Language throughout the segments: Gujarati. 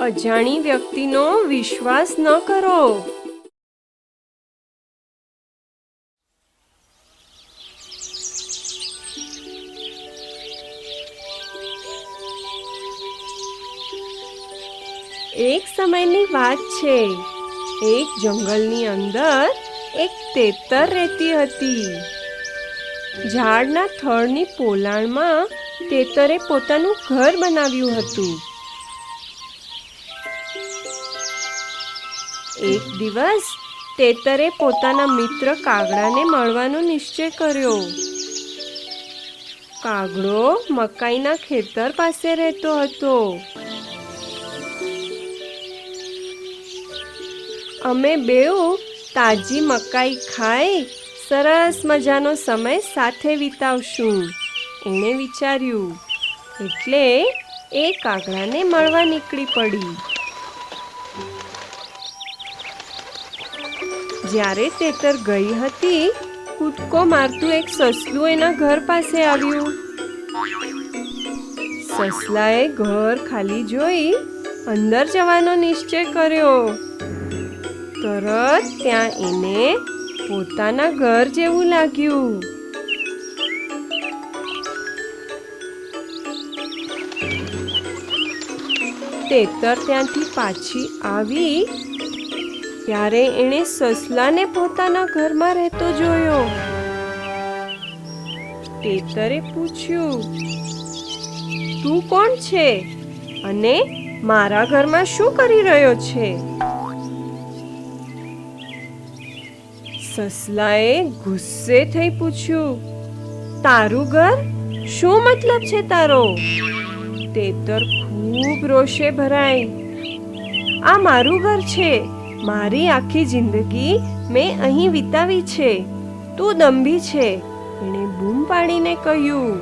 અજાણી વ્યક્તિનો વિશ્વાસ ન કરો. એક સમયની વાત છે. એક જંગલની અંદર એક તેતર રહેતી હતી. ઝાડના થડની પોલાણમાં તેતરે પોતાનું ઘર બનાવ્યું હતું. એક દિવસ તેતરે પોતાના મિત્ર કાગડાને મળવાનો નિશ્ચય કર્યો. કાગડો મકાઈના ખેતર પાસે રહેતો હતો. અમે બેઉ તાજી મકાઈ ખાઈ સરસ મજાનો સમય સાથે વિતાવશું, એણે વિચાર્યું. એટલે એ કાગડાને મળવા નીકળી પડી. જ્યારે તેતર ગઈ હતી, કૂદકો મારતું એક સસલું એના ઘર પાસે આવ્યું. સસલાએ ઘર ખાલી જોઈ અંદર જવાનો નિશ્ચય કર્યો. તરત ત્યાં એને પોતાના ઘર જેવું લાગ્યું. તેતર ત્યાંથી પાછી આવી ત્યારે એણે સસલાને પોતાના ઘરમાં રહેતો જોયો. તેતરે પૂછ્યું, તું કોણ છે અને મારા ઘરમાં શું કરી રહ્યો છે? સસલાએ ગુસ્સે થઈ પૂછ્યું, તારું ઘર? શું મતલબ છે તારો? તેતર ખૂબ રોષે ભરાઈ, આ મારું ઘર છે. મારી આખી જિંદગી મેં અહીં વિતાવી છે. તું દંભી છે, એણે બૂમ પાડીને કહ્યું.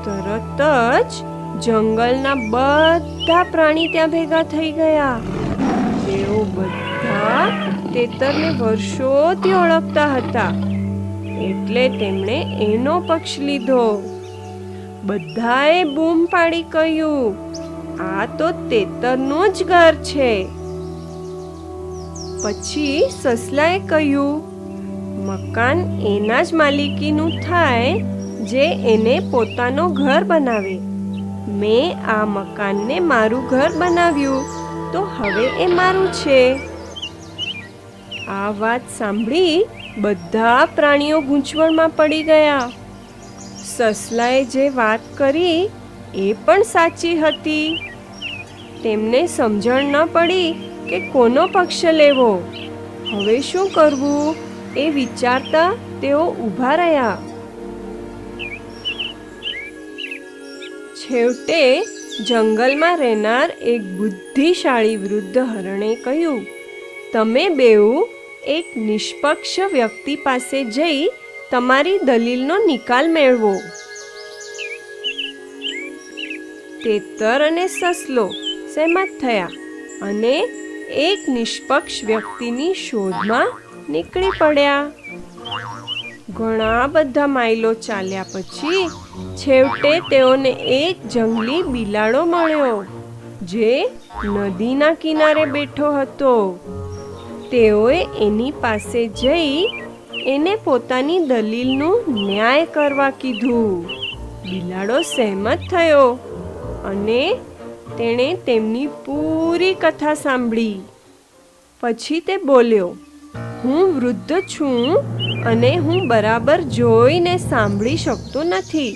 તરત જ જંગલના બધા પ્રાણી ત્યાં ભેગા થઈ ગયા. તેઓ બધા તેતરને વર્ષોથી ઓળખતા હતા, એટલે તેમણે એનો પક્ષ લીધો. બધાએ બૂમ પાડી કહ્યું, આ તો તેતરનું જ ઘર છે. પછી સસલાએ કહ્યું, મકાન એના જ માલિકીનું થાય જે એને પોતાનો ઘર બનાવે. મેં આ મકાનને મારું ઘર બનાવ્યું, તો હવે એ મારું છે. આ વાત સાંભળી બધા પ્રાણીઓ ગૂંચવણમાં પડી ગયા. સસલાએ જે વાત કરી એ પણ સાચી હતી. તેમને સમજણ ન પડી કે કોનો પક્ષ લેવો. હવે શું કરવું એ વિચારતા તેઓ ઊભા રહ્યા. છેવટે જંગલમાં રહેનાર એક બુદ્ધિશાળી વૃદ્ધ હરણે કહ્યું, તમે બેઉ એક નિષ્પક્ષ વ્યક્તિ પાસે જઈ તમારી દલીલનો નિકાલ મેળવો. તેતર અને સસલો સહેમત થયા અને એક નિષ્પક્ષ વ્યક્તિની શોધમાં નીકળી પડ્યા. ઘણા બધા માઇલો ચાલ્યા પછી છેવટે તેઓને એક જંગલી બિલાડો મળ્યો, જે નદીના કિનારે બેઠો હતો. તેઓએ એની પાસે જઈ એને પોતાની દલીલનું ન્યાય કરવા કીધું. બિલાડો સહેમત થયો અને તેણે તેમની પૂરી કથા સાંભળી. પછી તે બોલ્યો, હું વૃદ્ધ છું અને હું બરાબર જોઈને સાંભળી શકતો નથી.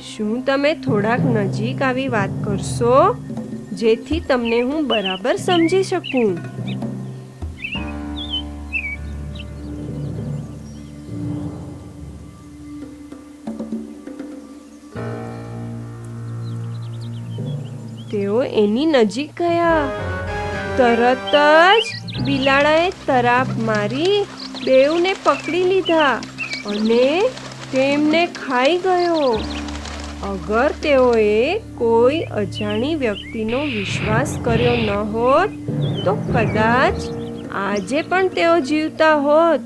શું તમે થોડાક નજીક આવી વાત કરશો, જેથી તમને હું બરાબર સમજી શકું? તેઓ એની નજીક ગયા. તરત જ બિલાડાએ તરાપ મારી બેઉને પકડી લીધા અને તેમને ખાઈ ગયો. અગર તેઓએ કોઈ અજાણી વ્યક્તિનો વિશ્વાસ કર્યો ન હોત તો કદાચ આજે પણ તેઓ જીવતા હોત.